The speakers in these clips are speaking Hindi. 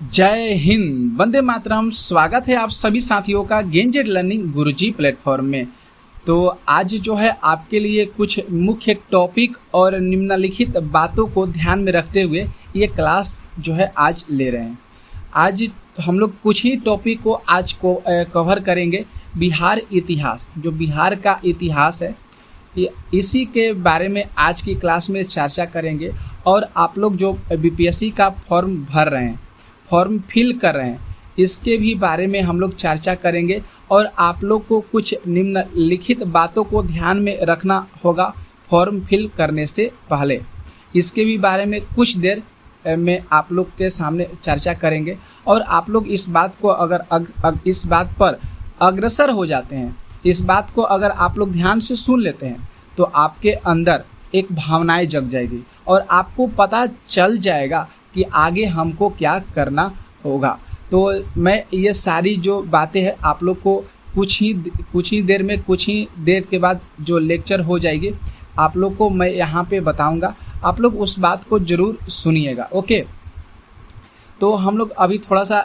जय हिंद, वंदे मातरम। स्वागत है आप सभी साथियों का गेंजेड लर्निंग गुरुजी प्लेटफॉर्म में। तो आज जो है आपके लिए कुछ मुख्य टॉपिक और निम्नलिखित बातों को ध्यान में रखते हुए ये क्लास जो है आज ले रहे हैं। आज हम लोग कुछ ही टॉपिक को आज को कवर करेंगे। बिहार इतिहास, जो बिहार का इतिहास है, इसी के बारे में आज की क्लास में चर्चा करेंगे। और आप लोग जो बीपीएससी का फॉर्म भर रहे हैं, फॉर्म फिल कर रहे हैं, इसके भी बारे में हम लोग चर्चा करेंगे। और आप लोग को कुछ निम्नलिखित बातों को ध्यान में रखना होगा फॉर्म फिल करने से पहले। इसके भी बारे में कुछ देर में आप लोग के सामने चर्चा करेंगे। और आप लोग इस बात को इस बात पर अग्रसर हो जाते हैं, इस बात को अगर आप लोग ध्यान से सुन लेते हैं तो आपके अंदर एक भावनाएं जग जाएगी और आपको पता चल जाएगा कि आगे हमको क्या करना होगा। तो मैं ये सारी जो बातें हैं आप लोग को कुछ ही देर के बाद जो लेक्चर हो जाएगी आप लोग को मैं यहाँ पे बताऊँगा। आप लोग उस बात को ज़रूर सुनिएगा। ओके, तो हम लोग अभी थोड़ा सा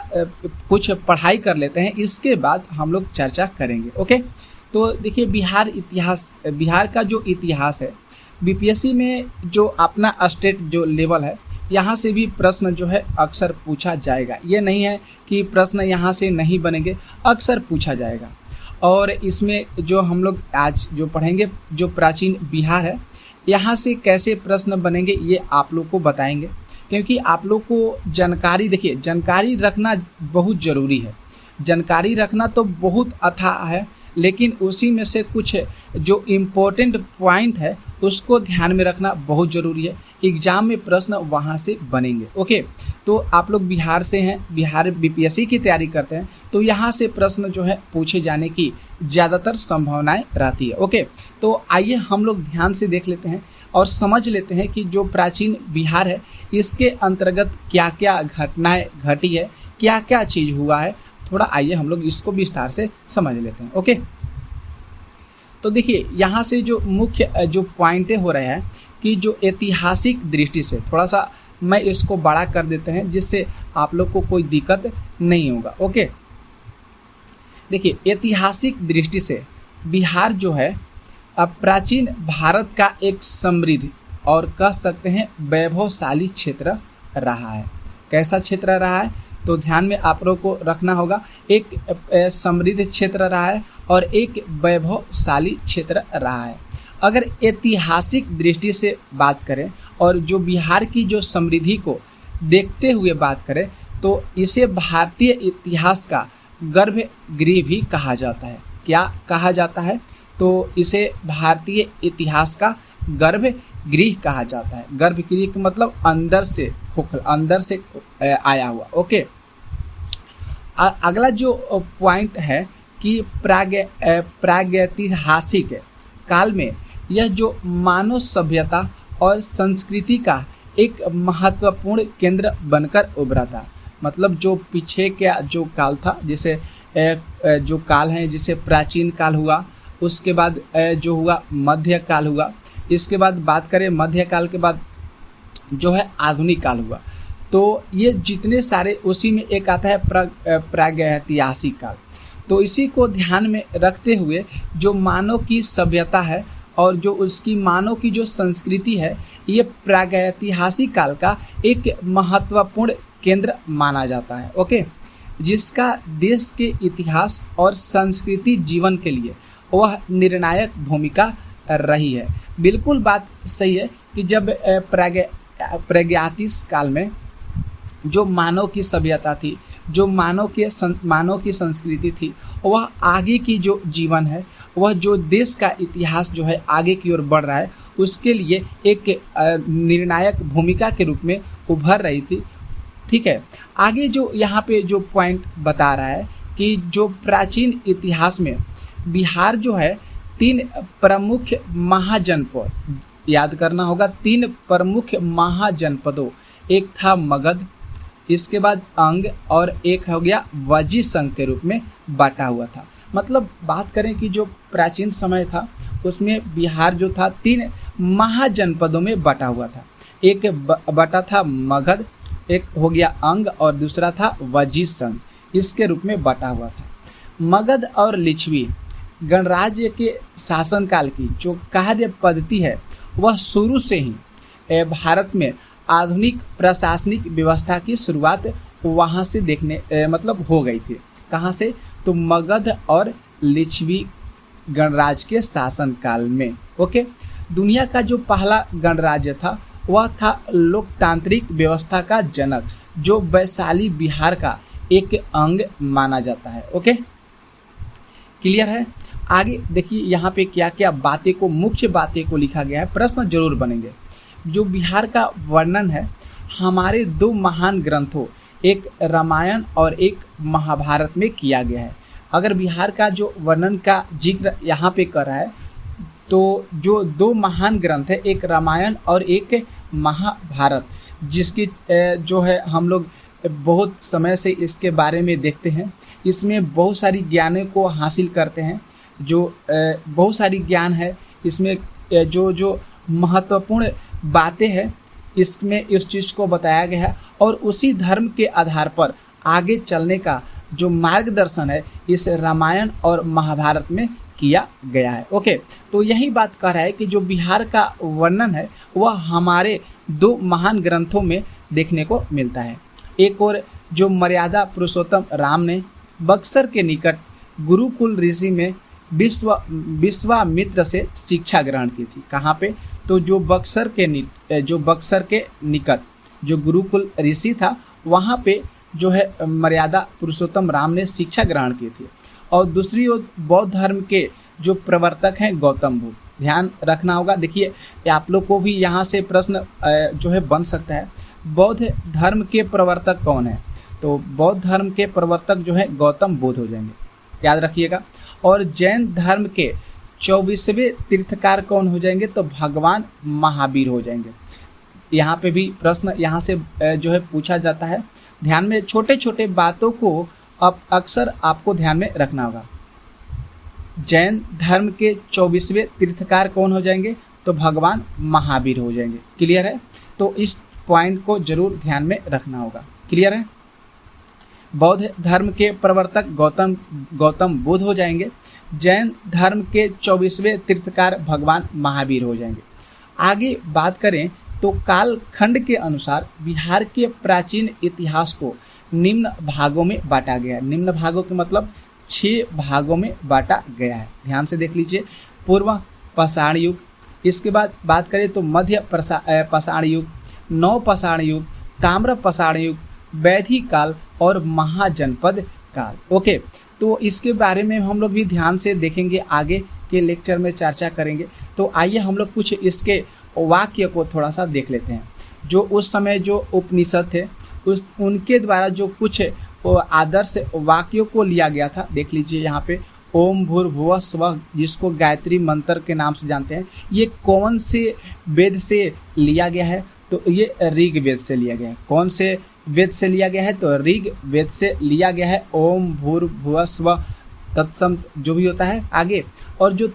कुछ पढ़ाई कर लेते हैं, इसके बाद हम लोग चर्चा करेंगे। ओके, तो देखिए बिहार का जो इतिहास है, बीपीएससी में जो अपना स्टेट जो लेवल है, यहाँ से भी प्रश्न जो है अक्सर पूछा जाएगा। ये नहीं है कि प्रश्न यहाँ से नहीं बनेंगे, अक्सर पूछा जाएगा। और इसमें जो हम लोग आज जो पढ़ेंगे, जो प्राचीन बिहार है, यहाँ से कैसे प्रश्न बनेंगे ये आप लोग को बताएंगे। क्योंकि आप लोग को जानकारी, देखिए जानकारी रखना बहुत ज़रूरी है। जानकारी रखना तो बहुत अथाह है, लेकिन उसी में से कुछ जो इम्पोर्टेंट पॉइंट है उसको ध्यान में रखना बहुत ज़रूरी है। एग्ज़ाम में प्रश्न वहाँ से बनेंगे। ओके, तो आप लोग बिहार से हैं, बिहार बीपीएससी की तैयारी करते हैं, तो यहाँ से प्रश्न जो है पूछे जाने की ज़्यादातर संभावनाएं रहती है। ओके, तो आइए हम लोग ध्यान से देख लेते हैं और समझ लेते हैं कि जो प्राचीन बिहार है इसके अंतर्गत क्या क्या घटनाएँ घटी है, क्या क्या चीज़ हुआ है। थोड़ा आइए हम लोग इसको विस्तार से समझ लेते हैं। ओके, तो देखिए यहाँ से जो मुख्य जो पॉइंटें हो रहे हैं कि जो ऐतिहासिक दृष्टि से, थोड़ा सा मैं इसको बड़ा कर देते हैं जिससे आप लोग को कोई दिक्कत नहीं होगा। ओके, देखिए ऐतिहासिक दृष्टि से बिहार जो है अब प्राचीन भारत का एक समृद्ध और कह सकते हैं वैभवशाली क्षेत्र रहा है। कैसा क्षेत्र रहा है तो ध्यान में आप लोग को रखना होगा। एक समृद्ध क्षेत्र रहा है और एक वैभवशाली क्षेत्र रहा है। अगर ऐतिहासिक दृष्टि से बात करें और जो बिहार की जो समृद्धि को देखते हुए बात करें तो इसे भारतीय इतिहास का गर्भगृह भी कहा जाता है। क्या कहा जाता है तो इसे भारतीय इतिहास का गर्भगृह कहा जाता है। गर्भगृह का मतलब अंदर से आया हुआ। ओके, अगला जो पॉइंट है कि प्रागैतिहासिक काल में यह जो मानव सभ्यता और संस्कृति का एक महत्वपूर्ण केंद्र बनकर उभरा था। मतलब जो पीछे का जो काल था, जैसे जो काल है, जैसे प्राचीन काल हुआ, उसके बाद जो हुआ मध्य काल हुआ, इसके बाद बात करें मध्य काल के बाद जो है आधुनिक काल हुआ। तो ये जितने सारे, उसी में एक आता है प्रागैतिहासिक काल। तो इसी को ध्यान में रखते हुए जो मानव की सभ्यता है और जो उसकी मानव की जो संस्कृति है, ये प्रागैतिहासिक काल का एक महत्वपूर्ण केंद्र माना जाता है। ओके, जिसका देश के इतिहास और संस्कृति जीवन के लिए वह निर्णायक भूमिका रही है। बिल्कुल बात सही है कि जब प्रागैतिहासिक काल में जो मानव की सभ्यता थी, जो मानव की संस्कृति थी, वह आगे की जो जीवन है, वह जो देश का इतिहास जो है आगे की ओर बढ़ रहा है, उसके लिए एक निर्णायक भूमिका के रूप में उभर रही थी। ठीक है, आगे जो यहाँ पे जो पॉइंट बता रहा है कि जो प्राचीन इतिहास में बिहार जो है 3 प्रमुख महाजनपद, याद करना होगा 3 प्रमुख महाजनपदों, एक था मगध, इसके बाद अंग और एक हो गया वजी संघ के रूप में बांटा हुआ था। मतलब बात करें कि जो प्राचीन समय था उसमें बिहार जो था 3 महाजनपदों में बटा हुआ था। एक बटा था मगध, एक हो गया अंग और दूसरा था वजी संघ, इसके रूप में बटा हुआ था। मगध और लिच्छवी गणराज्य के शासनकाल की जो कार्य पद्धति है वह शुरू से ही भारत में आधुनिक प्रशासनिक व्यवस्था की शुरुआत वहाँ से देखने मतलब हो गई थी। कहाँ से? तो मगध और लिच्छवी गणराज्य के शासनकाल में। ओके, दुनिया का जो पहला गणराज्य था वह था लोकतांत्रिक व्यवस्था का जनक, जो वैशाली बिहार का एक अंग माना जाता है। ओके, क्लियर है? आगे देखिए यहाँ पे क्या क्या बातें को, मुख्य बातें को लिखा गया है, प्रश्न जरूर बनेंगे। जो बिहार का वर्णन है हमारे दो महान ग्रंथों, एक रामायण और एक महाभारत में किया गया है। अगर बिहार का जो वर्णन का जिक्र यहाँ पे कर रहा है तो जो दो महान ग्रंथ है, एक रामायण और एक महाभारत, जिसकी जो है हम लोग बहुत समय से इसके बारे में देखते हैं, इसमें बहुत सारी ज्ञानों को हासिल करते हैं। जो बहुत सारी ज्ञान है इसमें, जो महत्वपूर्ण बातें हैं इसमें इस चीज़ को बताया गया है, और उसी धर्म के आधार पर आगे चलने का जो मार्गदर्शन है इस रामायण और महाभारत में किया गया है। ओके, तो यही बात कह रहा है कि जो बिहार का वर्णन है वह हमारे दो महान ग्रंथों में देखने को मिलता है। एक और जो मर्यादा पुरुषोत्तम राम ने बक्सर के निकट गुरुकुल ऋषि में विश्वामित्र से शिक्षा ग्रहण की थी। कहाँ पे? तो जो बक्सर के निकट जो गुरुकुल ऋषि था वहाँ पे जो है मर्यादा पुरुषोत्तम राम ने शिक्षा ग्रहण की थी। और दूसरी ओर बौद्ध धर्म के जो प्रवर्तक हैं गौतम बुद्ध, ध्यान रखना होगा। देखिए आप लोग को भी यहाँ से प्रश्न जो है बन सकता है, बौद्ध धर्म के प्रवर्तक कौन है? तो बौद्ध धर्म के प्रवर्तक जो है गौतम बुद्ध हो जाएंगे, याद रखिएगा। और जैन धर्म के 24वें तीर्थकार कौन हो जाएंगे? तो भगवान महावीर हो जाएंगे। यहाँ पे भी प्रश्न यहाँ से जो है पूछा जाता है। ध्यान में छोटे छोटे बातों को अब अक्सर आपको ध्यान में रखना होगा। जैन धर्म के 24वें तीर्थकार कौन हो जाएंगे? तो भगवान महावीर हो जाएंगे। क्लियर है? तो इस पॉइंट को जरूर ध्यान में रखना होगा। क्लियर है? बौद्ध धर्म के प्रवर्तक गौतम बुद्ध हो जाएंगे। जैन धर्म के 24वें तीर्थकार भगवान महावीर हो जाएंगे। आगे बात करें तो कालखंड के अनुसार बिहार के प्राचीन इतिहास को निम्न भागों में बांटा गया है। निम्न भागों के मतलब 6 भागों में बांटा गया है। ध्यान से देख लीजिए। पूर्व पाषाण युग, इसके बाद बात करें तो मध्य पाषाण युग, नव पाषाण युग, ताम्र पाषाण युग, वैदिक काल और महाजनपद काल। ओके, तो इसके बारे में हम लोग भी ध्यान से देखेंगे, आगे के लेक्चर में चर्चा करेंगे। तो आइए हम लोग कुछ इसके वाक्य को थोड़ा सा देख लेते हैं। जो उस समय जो उपनिषद थे उनके द्वारा जो कुछ आदर्श वाक्यों को लिया गया था, देख लीजिए यहाँ पे। ओम भूर्भुवः स्वः, जिसको गायत्री मंत्र के नाम से जानते हैं, ये कौन से वेद से लिया गया है? तो ये ऋग वेद से लिया गया है। कौन से वेद से लिया गया है? तो ऋग वेद से लिया गया है। ओम भूर्भुवः स्वः तत्सम जो भी होता है आगे। और जो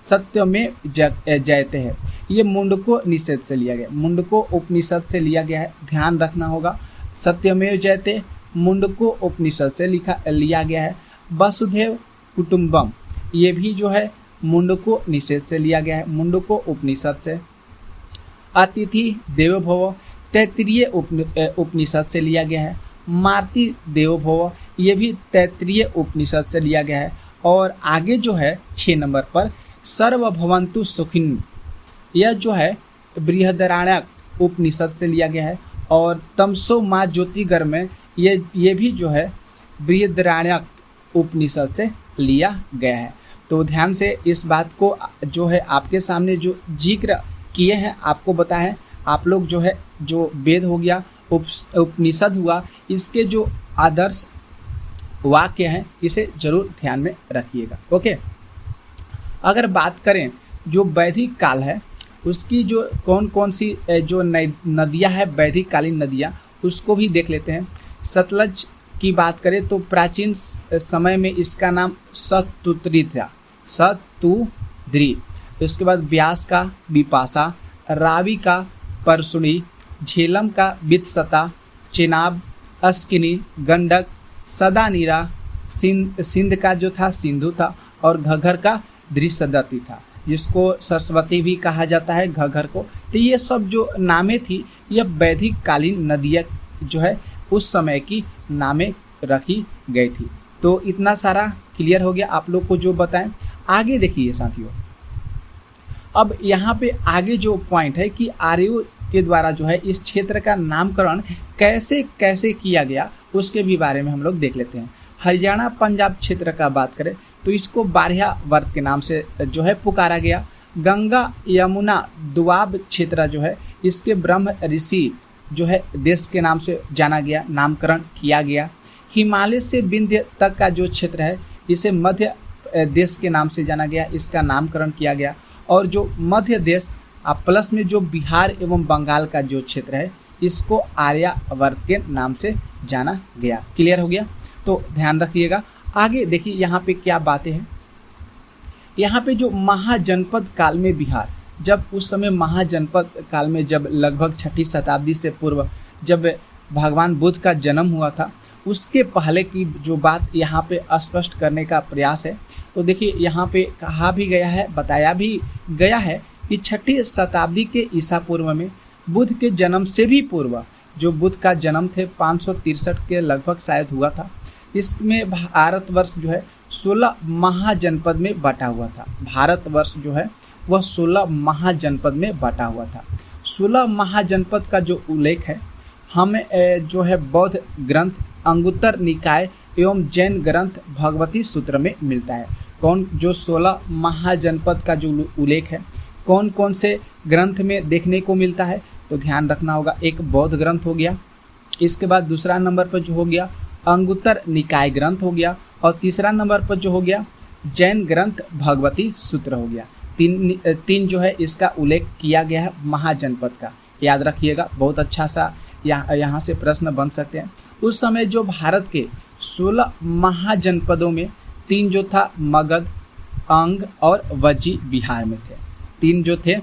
सत्य में जयते हैं, ये मुंडको निषेध से लिया गया, मुंडको उपनिषद से लिया गया है। ध्यान रखना होगा। सत्यमेव जयते मुंडको उपनिषद से लिया गया है। वसुधैव कुटुंबम, ये भी जो है मुंडको निषेध से लिया गया है, मुंडको उपनिषद से। अतिथि देवो भव, तैत्तिरीय उपनिषद से लिया गया है। मार्ति देवो भव, ये भी तैत्तिरीय उपनिषद से लिया गया है। और आगे जो है 6 नंबर पर सर्वभवन्तु सुखिन, यह जो है बृहदारण्यक उपनिषद से लिया गया है। और तमसो मा ज्योतिर्गमय में ये भी जो है बृहदारण्यक उपनिषद से लिया गया है। तो ध्यान से इस बात को जो है आपके सामने जो जिक्र किए हैं आपको बताएं। आप लोग जो है जो वेद हो गया, उपनिषद हुआ, इसके जो आदर्श वाक्य हैं इसे जरूर ध्यान में रखिएगा। ओके, अगर बात करें जो वैदिक काल है उसकी जो कौन कौन सी जो नदियाँ हैं, वैदिक कालीन नदियाँ, उसको भी देख लेते हैं। सतलज की बात करें तो प्राचीन समय में इसका नाम सतुद्री था, सतुद्री। इसके बाद व्यास का बिपाशा, रावी का परसुणी, झेलम का वित्सता, चेनाब, अस्किनी, गंडक, सदानीरा, सिंध का जो था सिंधु था, और घग्गर का दृश्यदती था, जिसको सरस्वती भी कहा जाता है घग्गर को। तो ये सब जो नामें थी यह वैदिक कालीन नदियाँ जो है उस समय की नामें रखी गई थी। तो इतना सारा क्लियर हो गया आप लोग को जो बताएं। आगे देखिए साथियों, अब यहाँ पे आगे जो पॉइंट है कि आर्यों के द्वारा जो है इस क्षेत्र का नामकरण कैसे कैसे किया गया उसके भी बारे में हम लोग देख लेते हैं। हरियाणा पंजाब क्षेत्र का बात करें तो इसको बारहयावर्त के नाम से जो है पुकारा गया। गंगा यमुना दुआब क्षेत्र जो है इसके ब्रह्म ऋषि जो है देश के नाम से जाना गया, नामकरण किया गया। हिमालय से विंध्य तक का जो क्षेत्र है इसे मध्य देश के नाम से जाना गया, इसका नामकरण किया गया। और जो मध्य देश प्लस में जो बिहार एवं बंगाल का जो क्षेत्र है इसको आर्यावर्त के नाम से जाना गया। क्लियर हो गया? तो ध्यान रखिएगा। आगे देखिए यहाँ पे क्या बातें हैं। यहाँ पे जो महाजनपद काल में बिहार, जब उस समय महाजनपद काल में जब लगभग 6ठी शताब्दी से पूर्व जब भगवान बुद्ध का जन्म हुआ था उसके पहले की जो बात यहाँ पे स्पष्ट करने का प्रयास है। तो देखिए यहाँ पे कहा भी गया है, बताया भी गया है कि 6ठी शताब्दी के ईसा पूर्व में बुद्ध के जन्म से भी पूर्व जो बुद्ध का जन्म थे 563 के लगभग शायद हुआ था। इसमें भारतवर्ष जो है 16 महाजनपद में बटा हुआ था। भारतवर्ष जो है वह 16 महाजनपद में बटा हुआ था। 16 महाजनपद का जो उल्लेख है हमें जो है बौद्ध ग्रंथ अंगुत्तर निकाय एवं जैन ग्रंथ भगवती सूत्र में मिलता है। कौन जो 16 महाजनपद का जो उल्लेख है कौन कौन से ग्रंथ में देखने को मिलता है तो ध्यान रखना होगा। एक बौद्ध ग्रंथ हो गया, इसके बाद दूसरा नंबर पर जो हो गया अंगुत्तर निकाय ग्रंथ हो गया, और तीसरा नंबर पर जो हो गया जैन ग्रंथ भगवती सूत्र हो गया। तीन जो है इसका उल्लेख किया गया है महाजनपद का। याद रखिएगा, बहुत अच्छा सा यहाँ से प्रश्न बन सकते हैं। उस समय जो भारत के 16 महाजनपदों में 3 जो था मगध, अंग और वज्जी बिहार में थे। 3 जो थे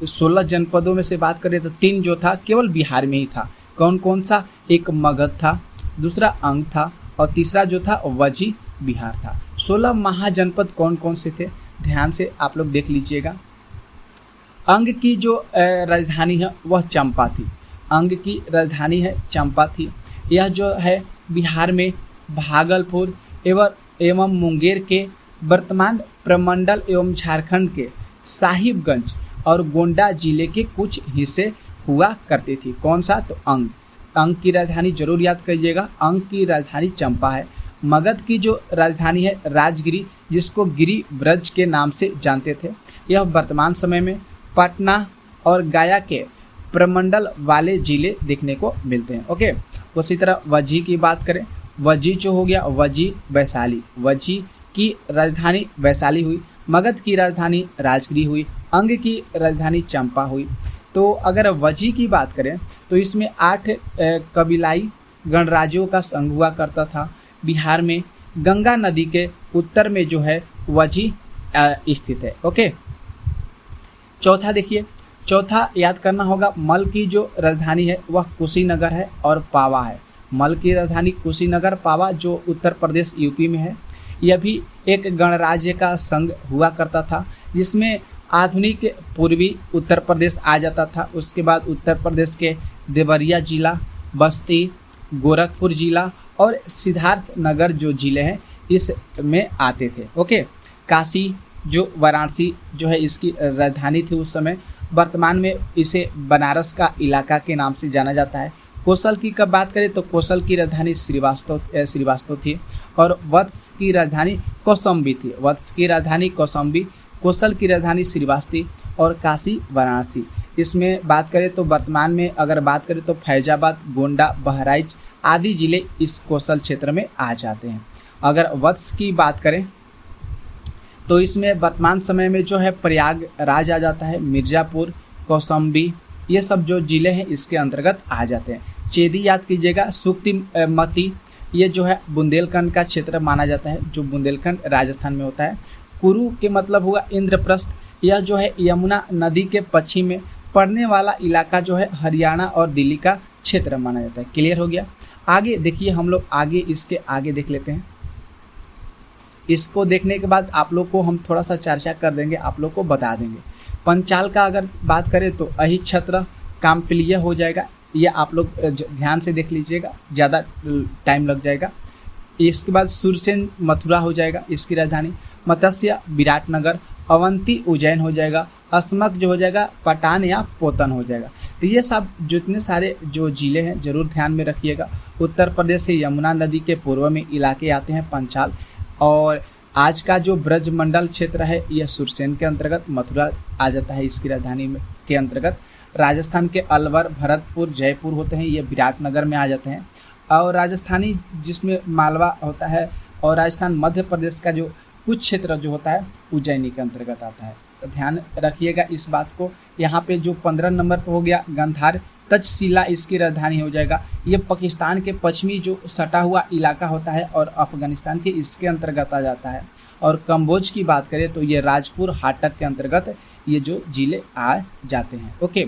16 जनपदों में से बात करें तो 3 जो था केवल बिहार में ही था। कौन कौन सा? एक मगध था, दूसरा अंग था और तीसरा जो था वज्जी बिहार था। 16 महाजनपद कौन कौन से थे ध्यान से आप लोग देख लीजिएगा। अंग की जो राजधानी है वह चंपा थी। अंग की राजधानी है चंपा थी। यह जो है बिहार में भागलपुर एवं मुंगेर के वर्तमान प्रमंडल एवं झारखंड के साहिबगंज और गोंडा जिले के कुछ हिस्से हुआ करती थी। कौन सा? तो अंग। अंग की राजधानी जरूर याद करिएगा, अंग की राजधानी चंपा है। मगध की जो राजधानी है राजगिरी, जिसको गिरी व्रज के नाम से जानते थे। यह वर्तमान समय में पटना और गया के प्रमंडल वाले जिले देखने को मिलते हैं। ओके, उसी तरह वज्जी की बात करें, वज्जी जो हो गया वज्जी वैशाली, वज्जी की राजधानी वैशाली हुई। मगध की राजधानी राजगिरी हुई। अंग की राजधानी चंपा हुई। तो अगर वज्जी की बात करें तो इसमें 8 कबीलाई गणराज्यों का संघ हुआ करता था। बिहार में गंगा नदी के उत्तर में जो है वज्जी स्थित है। ओके, चौथा देखिए, चौथा याद करना होगा मल की जो राजधानी है वह कुशीनगर है और पावा है। मल की राजधानी कुशीनगर, पावा जो उत्तर प्रदेश यूपी में है। यह भी एक गणराज्य का संघ हुआ करता था जिसमें आधुनिक पूर्वी उत्तर प्रदेश आ जाता था। उसके बाद उत्तर प्रदेश के देवरिया जिला, बस्ती, गोरखपुर जिला और सिद्धार्थनगर जो जिले हैं इसमें आते थे। ओके, काशी जो वाराणसी जो है इसकी राजधानी थी उस समय। वर्तमान में इसे बनारस का इलाका के नाम से जाना जाता है। कोसल की कब बात करें तो कोसल की राजधानी श्रीवास्तव थी और वत्स की राजधानी कौशाम्बी थी। वत्स की राजधानी कौशाम्बी, कोसल की राजधानी श्रीवास्ती और काशी वाराणसी। इसमें बात करें तो वर्तमान में अगर बात करें तो फैजाबाद, गोंडा, बहराइच आदि जिले इस कोसल क्षेत्र में आ जाते हैं। अगर वत्स की बात करें तो इसमें वर्तमान समय में जो है प्रयागराज आ जाता है, मिर्ज़ापुर, कौशाम्बी, ये सब जो ज़िले हैं इसके अंतर्गत आ जाते हैं। चेदी याद कीजिएगा, सुक्तिमती ये जो है बुंदेलखंड का क्षेत्र माना जाता है, जो बुंदेलखंड राजस्थान में होता है। कुरु के मतलब हुआ इंद्रप्रस्थ, यह जो है यमुना नदी के पश्चिम में पड़ने वाला इलाका जो है हरियाणा और दिल्ली का क्षेत्र माना जाता है। क्लियर हो गया। आगे देखिए, हम लोग आगे इसके आगे देख लेते हैं। इसको देखने के बाद आप लोग को हम थोड़ा सा चर्चा कर देंगे, आप लोग को बता देंगे। पंचाल का अगर बात करें तो अहिच्छत्र कामपिलीय हो जाएगा, ये आप लोग ध्यान से देख लीजिएगा, ज़्यादा टाइम लग जाएगा। इसके बाद सुरसेन मथुरा हो जाएगा इसकी राजधानी, मत्स्य विराटनगर, अवंती उज्जैन हो जाएगा, अस्मक जो हो जाएगा पटान या पोतन हो जाएगा। तो ये सब जितने सारे जो ज़िले हैं ज़रूर ध्यान में रखिएगा। उत्तर प्रदेश से यमुना नदी के पूर्व में इलाके आते हैं पंचाल, और आज का जो ब्रजमंडल क्षेत्र है यह सुरसेन के अंतर्गत, मथुरा आ जाता है इसकी राजधानी में के अंतर्गत। राजस्थान के अलवर, भरतपुर, जयपुर होते हैं, ये विराटनगर में आ जाते हैं। और राजस्थानी जिसमें मालवा होता है, और राजस्थान मध्य प्रदेश का जो कुछ क्षेत्र जो होता है उज्जैनी के अंतर्गत आता है। तो ध्यान रखिएगा इस बात को। यहाँ पे जो 15 नंबर पर हो गया गंधार, तक्षशिला इसकी राजधानी हो जाएगा। ये पाकिस्तान के पश्चिमी जो सटा हुआ इलाका होता है और अफगानिस्तान के इसके अंतर्गत आ जाता है। और कम्बोज की बात करें तो ये राजपुर, हाटक के अंतर्गत ये जो जिले आ जाते हैं। ओके,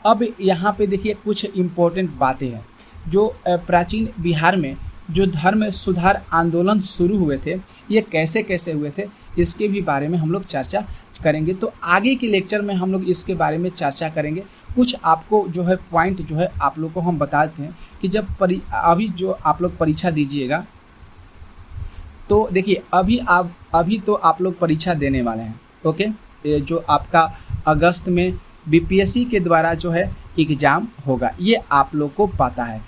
अब यहाँ पे देखिए कुछ इम्पोर्टेंट बातें हैं। जो प्राचीन बिहार में जो धर्म सुधार आंदोलन शुरू हुए थे, ये कैसे कैसे हुए थे, इसके भी बारे में हम लोग चर्चा करेंगे। तो आगे के लेक्चर में हम लोग इसके बारे में चर्चा करेंगे। कुछ आपको जो है पॉइंट जो है आप लोग को हम बताते हैं कि जब अभी जो आप लोग परीक्षा दीजिएगा, तो देखिए अभी तो आप लोग परीक्षा देने वाले हैं। ओके, ये जो आपका अगस्त में बीपीएससी के द्वारा जो है एग्ज़ाम होगा, ये आप लोग को पता है,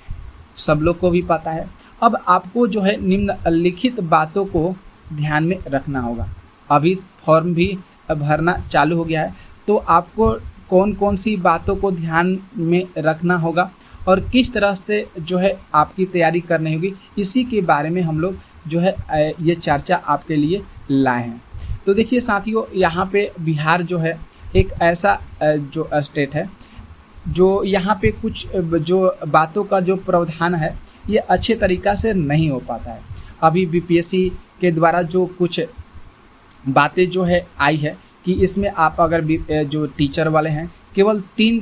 सब लोग को भी पता है। अब आपको जो है निम्नलिखित बातों को ध्यान में रखना होगा। अभी फॉर्म भी भरना चालू हो गया है, तो आपको कौन कौन सी बातों को ध्यान में रखना होगा और किस तरह से जो है आपकी तैयारी करनी होगी, इसी के बारे में हम लोग जो है ये चर्चा आपके लिए लाए हैं। तो देखिए साथियों, यहाँ पे बिहार जो है एक ऐसा जो स्टेट है जो यहाँ पे कुछ जो बातों का जो प्रावधान है ये अच्छे तरीक़ा से नहीं हो पाता है। अभी बीपीएससी के द्वारा जो कुछ बातें जो है आई है कि इसमें आप अगर जो टीचर वाले हैं केवल 3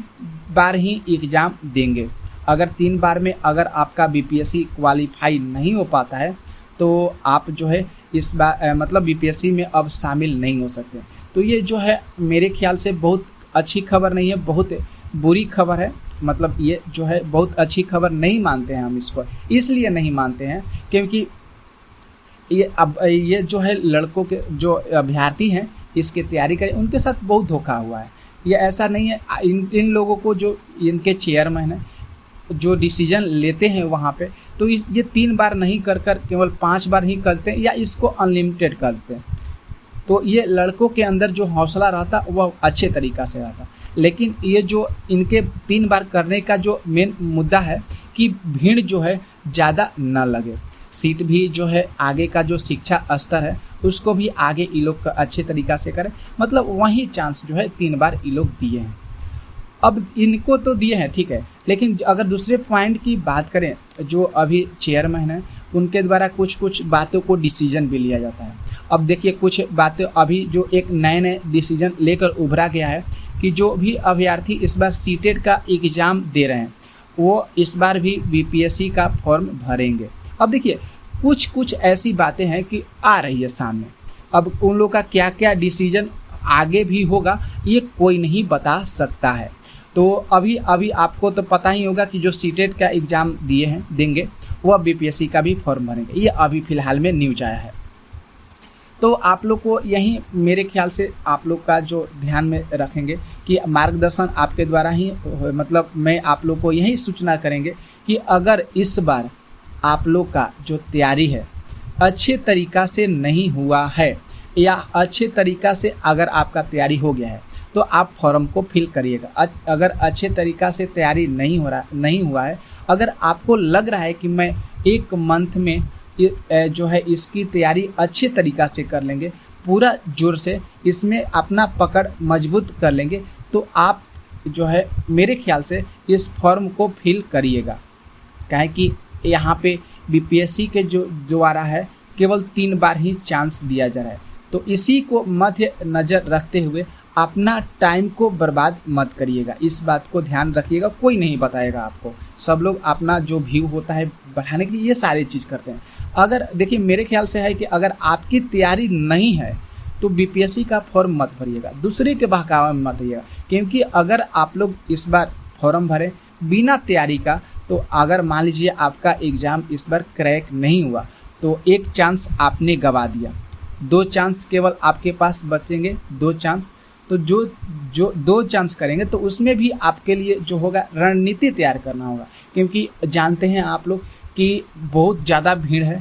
बार ही एग्ज़ाम देंगे। अगर 3 बार में अगर आपका बीपीएससी क्वालिफाई नहीं हो पाता है तो आप जो है इस बार मतलब बीपीएससी में अब शामिल नहीं हो सकते। तो ये जो है मेरे ख्याल से बहुत अच्छी खबर नहीं है, बहुत बुरी खबर है। मतलब ये जो है बहुत अच्छी खबर नहीं मानते हैं हम इसको, इसलिए नहीं मानते हैं क्योंकि ये जो है लड़कों के जो अभ्यर्थी हैं इसकी तैयारी करें, उनके साथ बहुत धोखा हुआ है। ये ऐसा नहीं है, इन लोगों को जो इनके चेयरमैन हैं जो डिसीजन लेते हैं वहाँ पे, तो ये 3 बार नहीं कर केवल 5 बार ही करते हैं या इसको अनलिमिटेड करते हैं। तो ये लड़कों के अंदर जो हौसला रहता वह अच्छे तरीक़ा से रहता, लेकिन ये जो इनके 3 बार करने का जो मेन मुद्दा है कि भीड़ जो है ज़्यादा न लगे, सीट भी जो है आगे का जो शिक्षा स्तर है उसको भी आगे ये लोग अच्छे तरीक़ा से करें। मतलब वही चांस जो है 3 बार ये लोग दिए हैं। अब इनको तो दिए हैं ठीक है, लेकिन अगर दूसरे पॉइंट की बात करें, जो अभी चेयरमैन हैं उनके द्वारा कुछ बातों को डिसीजन भी लिया जाता है। अब देखिए कुछ बातें अभी जो एक नए डिसीजन लेकर उभरा गया है कि जो भी अभ्यर्थी इस बार सीटेट का एग्ज़ाम दे रहे हैं वो इस बार भी बीपीएससी का फॉर्म भरेंगे। अब देखिए कुछ ऐसी बातें हैं कि आ रही है सामने, अब उन लोग का क्या क्या डिसीजन आगे भी होगा ये कोई नहीं बता सकता है। तो अभी आपको तो पता ही होगा कि जो सीटेट का एग्ज़ाम देंगे वह बीपीएससी का भी फॉर्म भरेंगे, ये अभी फ़िलहाल में न्यूज आया है। तो आप लोग को यही मेरे ख्याल से आप लोग का जो ध्यान में रखेंगे कि मार्गदर्शन आपके द्वारा ही मतलब मैं आप लोग को यही सूचना करेंगे कि अगर इस बार आप लोग का जो तैयारी है अच्छे तरीक़ा से नहीं हुआ है या अच्छे तरीक़ा से अगर आपका तैयारी हो गया है तो आप फॉर्म को फिल करिएगा। अगर अच्छे तरीक़ा से तैयारी नहीं हुआ है, अगर आपको लग रहा है कि मैं 1 मंथ में जो है इसकी तैयारी अच्छे तरीक़ा से कर लेंगे, पूरा जोर से इसमें अपना पकड़ मजबूत कर लेंगे, तो आप जो है मेरे ख्याल से इस फॉर्म को फिल करिएगा। काहे कि यहाँ पे बीपीएससी के जो द्वारा है केवल 3 बार ही चांस दिया जा रहा है। तो इसी को मध्य नज़र रखते हुए अपना टाइम को बर्बाद मत करिएगा, इस बात को ध्यान रखिएगा। कोई नहीं बताएगा आपको, सब लोग अपना जो व्यू होता है बढ़ाने के लिए ये सारी चीज़ करते हैं। अगर देखिए मेरे ख्याल से है कि अगर आपकी तैयारी नहीं है तो बीपीएससी का फॉर्म मत भरिएगा, दूसरे के बहकावे में मत आइएगा। क्योंकि अगर आप लोग इस बार फॉर्म भरें बिना तैयारी का, तो अगर मान लीजिए आपका एग्ज़ाम इस बार क्रैक नहीं हुआ तो एक चांस आपने गवा दिया, 2 चांस केवल आपके पास बचेंगे, 2 चांस। तो जो 2 चांस करेंगे तो उसमें भी आपके लिए जो होगा रणनीति तैयार करना होगा। क्योंकि जानते हैं आप लोग कि बहुत ज़्यादा भीड़ है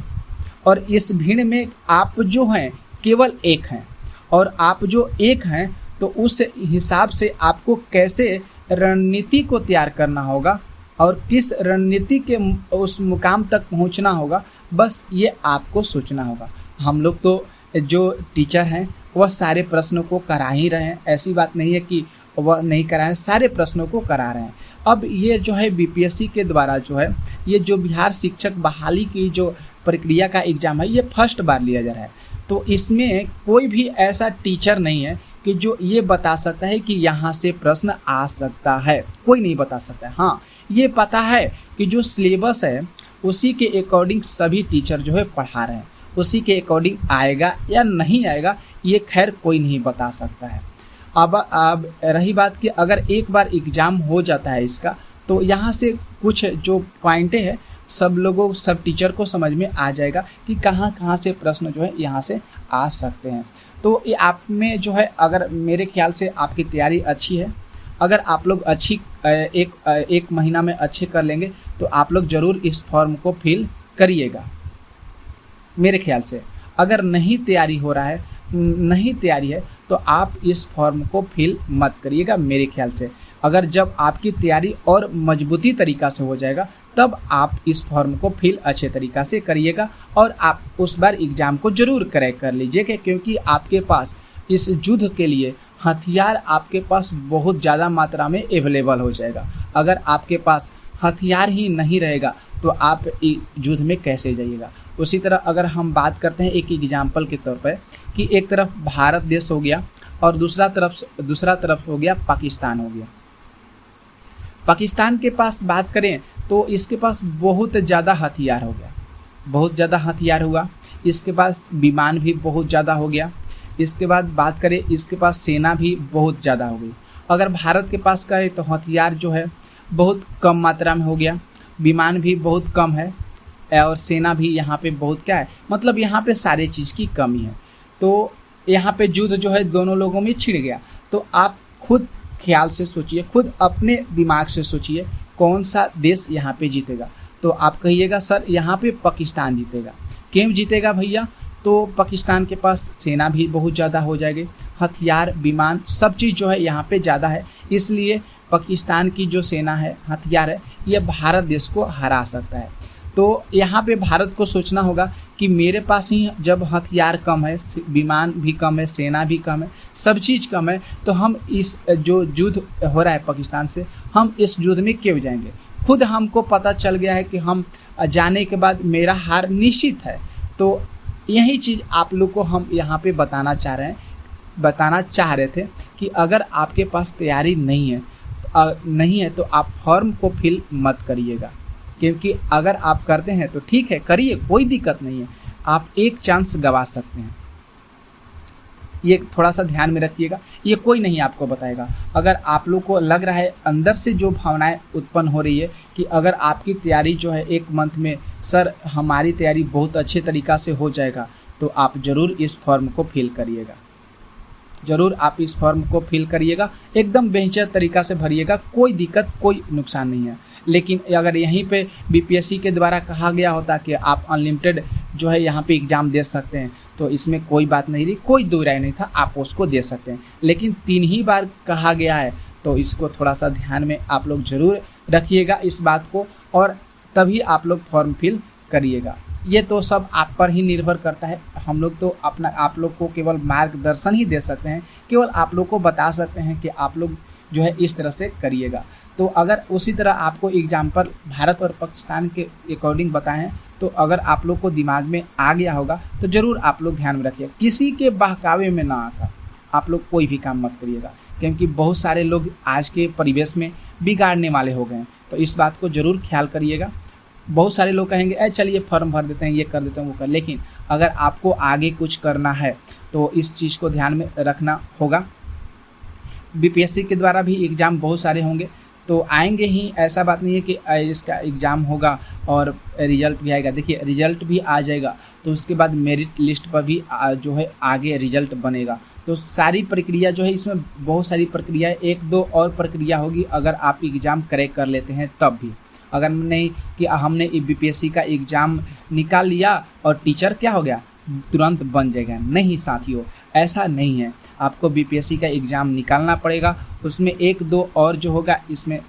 और इस भीड़ में आप जो हैं केवल एक हैं, और आप जो एक हैं तो उस हिसाब से आपको कैसे रणनीति को तैयार करना होगा और किस रणनीति के उस मुकाम तक पहुंचना होगा, बस ये आपको सोचना होगा। हम लोग तो जो टीचर हैं वह सारे प्रश्नों को करा ही रहे हैं, ऐसी बात नहीं है कि वह नहीं कराएं, सारे प्रश्नों को करा रहे हैं। अब ये जो है बीपीएससी के द्वारा जो है ये जो बिहार शिक्षक बहाली की जो प्रक्रिया का एग्ज़ाम है ये फर्स्ट बार लिया जा रहा है। तो इसमें कोई भी ऐसा टीचर नहीं है कि जो ये बता सकता है कि यहाँ से प्रश्न आ सकता है, कोई नहीं बता सकता है। हाँ, ये पता है कि जो सिलेबस है उसी के अकॉर्डिंग सभी टीचर जो है पढ़ा रहे हैं, उसी के अकॉर्डिंग आएगा या नहीं आएगा ये खैर कोई नहीं बता सकता है। अब रही बात कि अगर एक बार एग्ज़ाम हो जाता है इसका, तो यहाँ से कुछ जो पॉइंटें हैं सब टीचर को समझ में आ जाएगा कि कहाँ कहाँ से प्रश्न जो है यहाँ से आ सकते हैं। तो ये आप में जो है, अगर मेरे ख्याल से आपकी तैयारी अच्छी है, अगर आप लोग अच्छी एक महीना में अच्छे कर लेंगे तो आप लोग ज़रूर इस फॉर्म को फिल करिएगा। मेरे ख्याल से अगर नहीं तैयारी हो रहा है, नहीं तैयारी है, तो आप इस फॉर्म को फिल मत करिएगा। मेरे ख्याल से अगर जब आपकी तैयारी और मजबूती तरीक़ा से हो जाएगा तब आप इस फॉर्म को फिल अच्छे तरीक़ा से करिएगा और आप उस बार एग्ज़ाम को ज़रूर क्रैक कर लीजिएगा। क्योंकि आपके पास इस युद्ध के लिए हथियार आपके पास बहुत ज़्यादा मात्रा में अवेलेबल हो जाएगा। अगर आपके पास हथियार ही नहीं रहेगा तो आप युद्ध में कैसे जाइएगा। उसी तरह अगर हम बात करते हैं एक एग्जाम्पल के तौर पर कि एक तरफ भारत देश हो गया और दूसरा तरफ हो गया पाकिस्तान हो गया। पाकिस्तान के पास बात करें तो इसके पास बहुत ज़्यादा हथियार हो गया, बहुत ज़्यादा हथियार हुआ। इसके पास विमान भी बहुत ज़्यादा हो गया। इसके बाद बात करें इसके पास सेना भी बहुत ज़्यादा हो गई। अगर भारत के पास करें तो हथियार जो है बहुत कम मात्रा में हो गया, विमान भी बहुत कम है और सेना भी यहाँ पे बहुत क्या है, मतलब यहाँ पे सारे चीज़ की कमी है। तो यहाँ पे युद्ध जो है दोनों लोगों में छिड़ गया। तो आप खुद ख्याल से सोचिए, खुद अपने दिमाग से सोचिए कौन सा देश यहाँ पे जीतेगा। तो आप कहिएगा सर यहाँ पे पाकिस्तान जीतेगा। क्यों जीतेगा भैया? तो पाकिस्तान के पास सेना भी बहुत ज़्यादा हो जाएगी, हथियार विमान सब चीज़ जो है यहाँ पे ज़्यादा है, इसलिए पाकिस्तान की जो सेना है हथियार है ये भारत देश को हरा सकता है। तो यहाँ पे भारत को सोचना होगा कि मेरे पास ही जब हथियार कम है, विमान भी कम है, सेना भी कम है, सब चीज़ कम है, तो हम इस जो युद्ध हो रहा है पाकिस्तान से, हम इस युद्ध में क्यों जाएंगे। खुद हमको पता चल गया है कि हम जाने के बाद मेरा हार निश्चित है। तो यही चीज़ आप लोग को हम यहाँ पे बताना चाह रहे थे कि अगर आपके पास तैयारी नहीं है तो आप फॉर्म को फिल मत करिएगा। क्योंकि अगर आप करते हैं तो ठीक है, करिए, कोई दिक्कत नहीं है, आप एक चांस गवा सकते हैं। ये थोड़ा सा ध्यान में रखिएगा, ये कोई नहीं आपको बताएगा। अगर आप लोग को लग रहा है अंदर से जो भावनाएं उत्पन्न हो रही है कि अगर आपकी तैयारी जो है एक मंथ में सर हमारी तैयारी बहुत अच्छे तरीक़ा से हो जाएगा, तो आप ज़रूर इस फॉर्म को फिल करिएगा, ज़रूर आप इस फॉर्म को फिल करिएगा, एकदम बेहतर तरीक़ा से भरिएगा, कोई दिक्कत कोई नुकसान नहीं है। लेकिन अगर यहीं पे बीपीएससी के द्वारा कहा गया होता कि आप अनलिमिटेड जो है यहाँ पे एग्ज़ाम दे सकते हैं, तो इसमें कोई बात नहीं रही, कोई दो राय नहीं था, आप उसको दे सकते हैं। लेकिन 3 ही बार कहा गया है, तो इसको थोड़ा सा ध्यान में आप लोग ज़रूर रखिएगा इस बात को, और तभी आप लोग फॉर्म फिल करिएगा। ये तो सब आप पर ही निर्भर करता है। हम लोग तो आप लोग को केवल मार्गदर्शन ही दे सकते हैं, केवल आप लोग को बता सकते हैं कि आप लोग जो है इस तरह से करिएगा। तो अगर उसी तरह आपको एग्जाम्पल भारत और पाकिस्तान के अकॉर्डिंग बताएं, तो अगर आप लोग को दिमाग में आ गया होगा तो ज़रूर आप लोग ध्यान में रखिए, किसी के बहकावे में ना आकर आप लोग कोई भी काम मत करिएगा, क्योंकि बहुत सारे लोग आज के परिवेश में बिगाड़ने वाले हो गए हैं। तो इस बात को ज़रूर ख्याल करिएगा। बहुत सारे लोग कहेंगे चलिए फॉर्म भर देते हैं, ये कर देते हैं, वो कर, लेकिन अगर आपको आगे कुछ करना है तो इस चीज़ को ध्यान में रखना होगा। बीपीएससी के द्वारा भी एग्ज़ाम बहुत सारे होंगे, तो आएंगे ही, ऐसा बात नहीं है कि इसका एग्ज़ाम होगा और रिजल्ट भी आएगा। देखिए रिजल्ट भी आ जाएगा तो उसके बाद मेरिट लिस्ट पर भी जो है आगे रिजल्ट बनेगा। तो सारी प्रक्रिया जो है, इसमें बहुत सारी प्रक्रिया है, 1-2 और प्रक्रिया होगी अगर आप एग्ज़ाम क्रैक कर लेते हैं तब भी। अगर नहीं कि हमने बीपीएससी का एग्ज़ाम निकाल लिया और टीचर क्या हो गया, तुरंत बन जाएगा, नहीं साथियों, ऐसा नहीं है। आपको बीपीएससी का एग्ज़ाम निकालना पड़ेगा, उसमें 1-2 और जो होगा, इसमें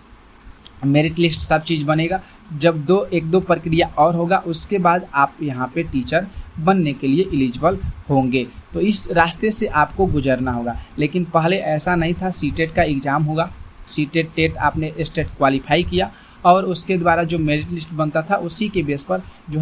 मेरिट लिस्ट सब चीज़ बनेगा। जब 1-2 प्रक्रिया और होगा उसके बाद आप यहाँ पे टीचर बनने के लिए एलिजिबल होंगे। तो इस रास्ते से आपको गुजरना होगा। लेकिन पहले ऐसा नहीं था, सीटेट का एग्ज़ाम होगा, सीटेट टेट आपने स्टेट क्वालिफाई किया और उसके द्वारा जो मेरिट लिस्ट बनता था उसी के बेस पर जो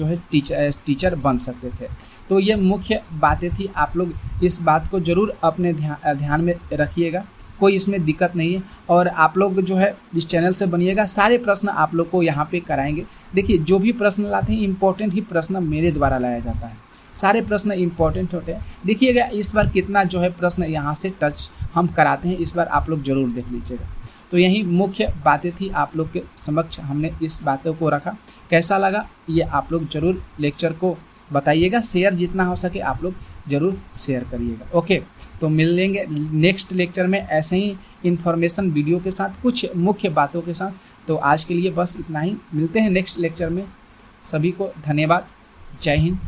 है टीचर बन सकते थे। तो ये मुख्य बातें थी, आप लोग इस बात को ज़रूर अपने ध्यान में रखिएगा, कोई इसमें दिक्कत नहीं है। और आप लोग जो है इस चैनल से बनिएगा, सारे प्रश्न आप लोग को यहाँ पे कराएंगे। देखिए जो भी प्रश्न लाते हैं इम्पोर्टेंट ही प्रश्न मेरे द्वारा लाया जाता है, सारे प्रश्न इम्पोर्टेंट होते हैं। देखिएगा इस बार कितना जो है प्रश्न यहाँ से टच हम कराते हैं, इस बार आप लोग ज़रूर देख लीजिएगा। तो यही मुख्य बातें थी, आप लोग के समक्ष हमने इस बातों को रखा। कैसा लगा ये आप लोग ज़रूर लेक्चर को बताइएगा, शेयर जितना हो सके आप लोग ज़रूर शेयर करिएगा। ओके, तो मिल लेंगे नेक्स्ट लेक्चर में ऐसे ही इन्फॉर्मेशन वीडियो के साथ, कुछ मुख्य बातों के साथ। तो आज के लिए बस इतना ही, मिलते हैं नेक्स्ट लेक्चर में। सभी को धन्यवाद, जय हिंद।